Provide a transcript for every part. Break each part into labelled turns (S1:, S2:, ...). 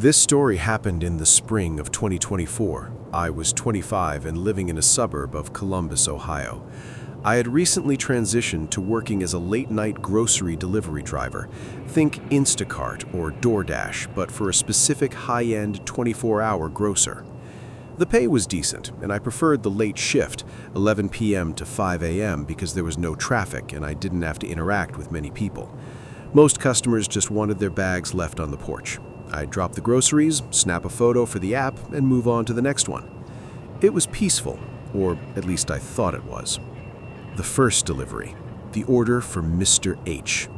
S1: This story happened in the spring of 2024. I was 25 and living in a suburb of Columbus, Ohio. I had recently transitioned to working as a late-night grocery delivery driver. Think Instacart or DoorDash, but for a specific high-end 24-hour grocer. The pay was decent, and I preferred the late shift, 11 p.m. to 5 a.m., because there was no traffic and I didn't have to interact with many people. Most customers just wanted their bags left on the porch. I'd drop the groceries, snap a photo for the app, and move on to the next one. It was peaceful, or at least I thought it was. The first delivery, the order for Mr. H.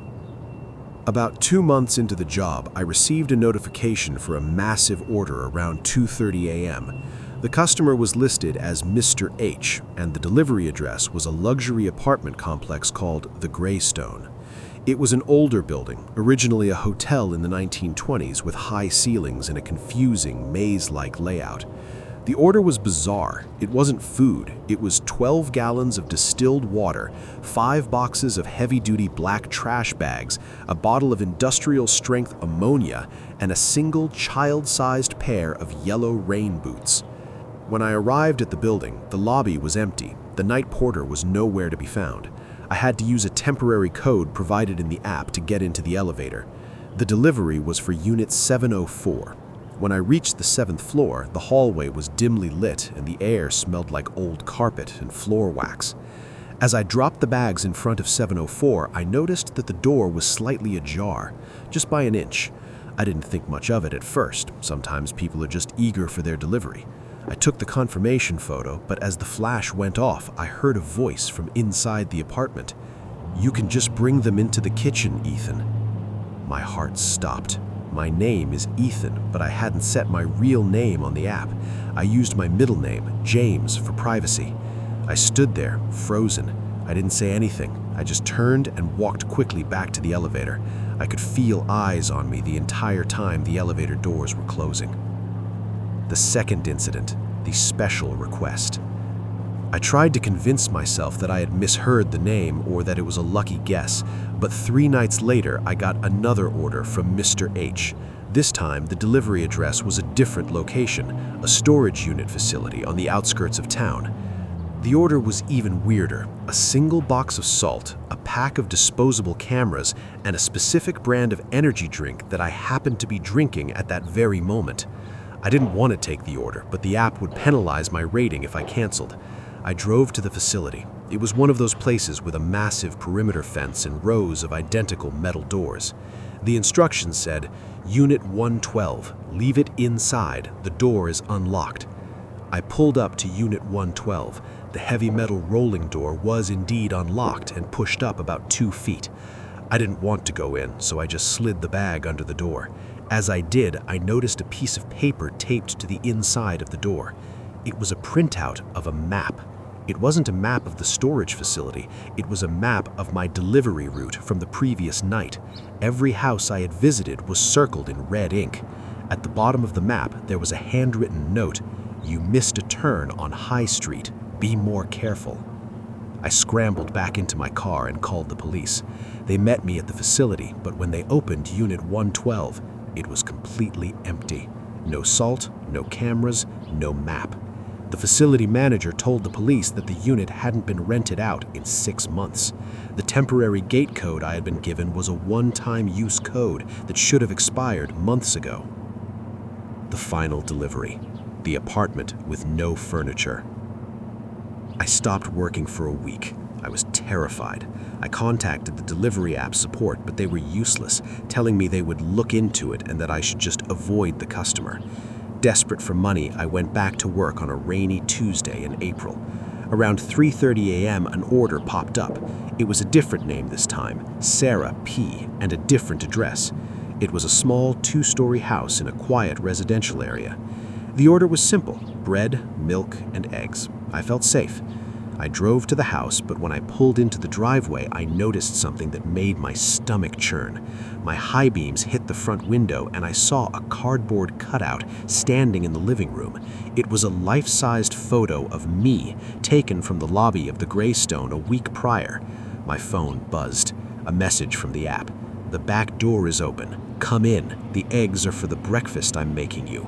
S1: About 2 months into the job, I received a notification for a massive order around 2:30 a.m. The customer was listed as Mr. H, and the delivery address was a luxury apartment complex called the Greystone. It was an older building, originally a hotel in the 1920s with high ceilings and a confusing, maze-like layout. The order was bizarre. It wasn't food. It was 12 gallons of distilled water, 5 boxes of heavy-duty black trash bags, a bottle of industrial-strength ammonia, and a single child-sized pair of yellow rain boots. When I arrived at the building, the lobby was empty. The night porter was nowhere to be found. I had to use a temporary code provided in the app to get into the elevator. The delivery was for Unit 704. When I reached the 7th floor, the hallway was dimly lit and the air smelled like old carpet and floor wax. As I dropped the bags in front of 704, I noticed that the door was slightly ajar, just by an inch. I didn't think much of it at first. Sometimes people are just eager for their delivery. I took the confirmation photo, but as the flash went off, I heard a voice from inside the apartment. "You can just bring them into the kitchen, Ethan." My heart stopped. My name is Ethan, but I hadn't set my real name on the app. I used my middle name, James, for privacy. I stood there, frozen. I didn't say anything. I just turned and walked quickly back to the elevator. I could feel eyes on me the entire time the elevator doors were closing. The second incident, the special request. I tried to convince myself that I had misheard the name or that it was a lucky guess, but 3 nights later I got another order from Mr. H. This time the delivery address was a different location, a storage unit facility on the outskirts of town. The order was even weirder: a single box of salt, a pack of disposable cameras, and a specific brand of energy drink that I happened to be drinking at that very moment. I didn't want to take the order, but the app would penalize my rating if I canceled. I drove to the facility. It was one of those places with a massive perimeter fence and rows of identical metal doors. The instructions said, "Unit 112, leave it inside, the door is unlocked." I pulled up to Unit 112. The heavy metal rolling door was indeed unlocked and pushed up about 2 feet. I didn't want to go in, so I just slid the bag under the door. As I did, I noticed a piece of paper taped to the inside of the door. It was a printout of a map. It wasn't a map of the storage facility. It was a map of my delivery route from the previous night. Every house I had visited was circled in red ink. At the bottom of the map, there was a handwritten note: "You missed a turn on High Street. Be more careful." I scrambled back into my car and called the police. They met me at the facility, but when they opened Unit 112, it was completely empty. No salt, no cameras, no map. The facility manager told the police that the unit hadn't been rented out in 6 months. The temporary gate code I had been given was a one-time use code that should have expired months ago. The final delivery, the apartment with no furniture. I stopped working for a week. I was terrified. I contacted the delivery app support, but they were useless, telling me they would look into it and that I should just avoid the customer. Desperate for money, I went back to work on a rainy Tuesday in April. Around 3:30 a.m., an order popped up. It was a different name this time, Sarah P., and a different address. It was a small 2-story house in a quiet residential area. The order was simple: bread, milk, and eggs. I felt safe. I drove to the house, but when I pulled into the driveway, I noticed something that made my stomach churn. My high beams hit the front window, and I saw a cardboard cutout standing in the living room. It was a life-sized photo of me, taken from the lobby of the Greystone a week prior. My phone buzzed. A message from the app: "The back door is open.
S2: come in. The eggs are for the breakfast I'm making you."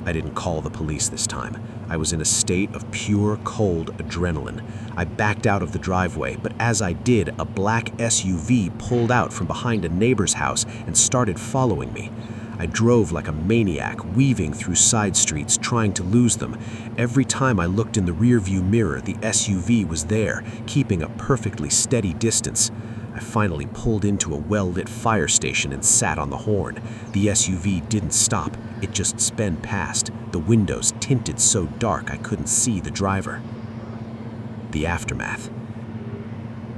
S2: I didn't call the police this time. I was in a state of pure cold adrenaline. I backed out of the driveway, but as I did, a black SUV pulled out from behind a neighbor's house and started following me. I drove like a maniac, weaving through side streets, trying to lose them. Every time I looked in the rearview mirror, the SUV was there, keeping a perfectly steady distance. I finally pulled into a well-lit fire station and sat on the horn. The SUV didn't stop, it just sped past, the windows tinted so dark I couldn't see the driver. The aftermath.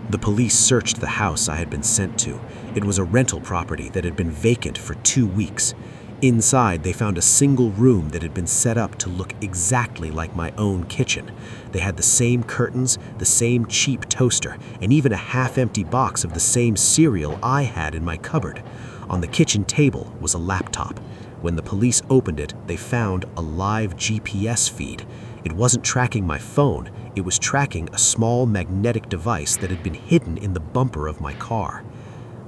S2: The police searched the house I had been sent to. It was a rental property that had been vacant for 2 weeks. Inside, they found a single room that had been set up to look exactly like my own kitchen. They had the same curtains, the same cheap toaster, and even a half-empty box of the same cereal I had in my cupboard. On the kitchen table was a laptop. When the police opened it, they found a live GPS feed. It wasn't tracking my phone, it was tracking a small magnetic device that had been hidden in the bumper of my car.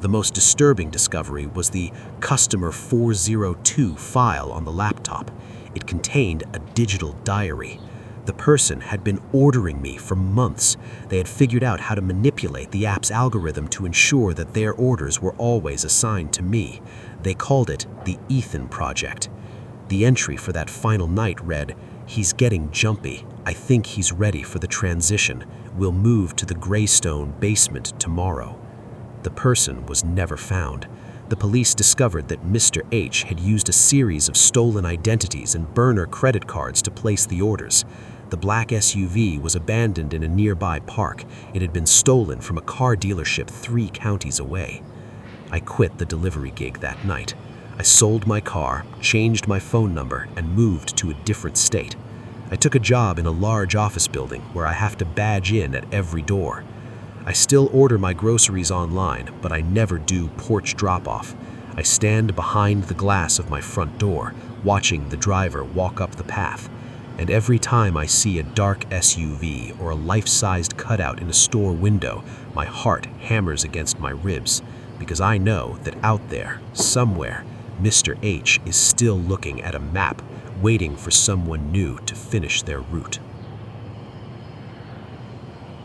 S2: The most disturbing discovery was the Customer 402 file on the laptop. It contained a digital diary. The person had been ordering me for months. They had figured out how to manipulate the app's algorithm to ensure that their orders were always assigned to me. They called it the Ethan Project. The entry for that final night read, "He's getting jumpy. I think he's ready for the transition. We'll move to the Greystone basement tomorrow." The person was never found. The police discovered that Mr. H had used a series of stolen identities and burner credit cards to place the orders. The black SUV was abandoned in a nearby park. It had been stolen from a car dealership 3 counties away. I quit the delivery gig that night. I sold my car, changed my phone number, and moved to a different state. I took a job in a large office building where I have to badge in at every door. I still order my groceries online, but I never do porch drop-off. I stand behind the glass of my front door, watching the driver walk up the path. And every time I see a dark SUV or a life-sized cutout in a store window, my heart hammers against my ribs, because I know that out there, somewhere, Mr. H is still looking at a map, waiting for someone new to finish their route.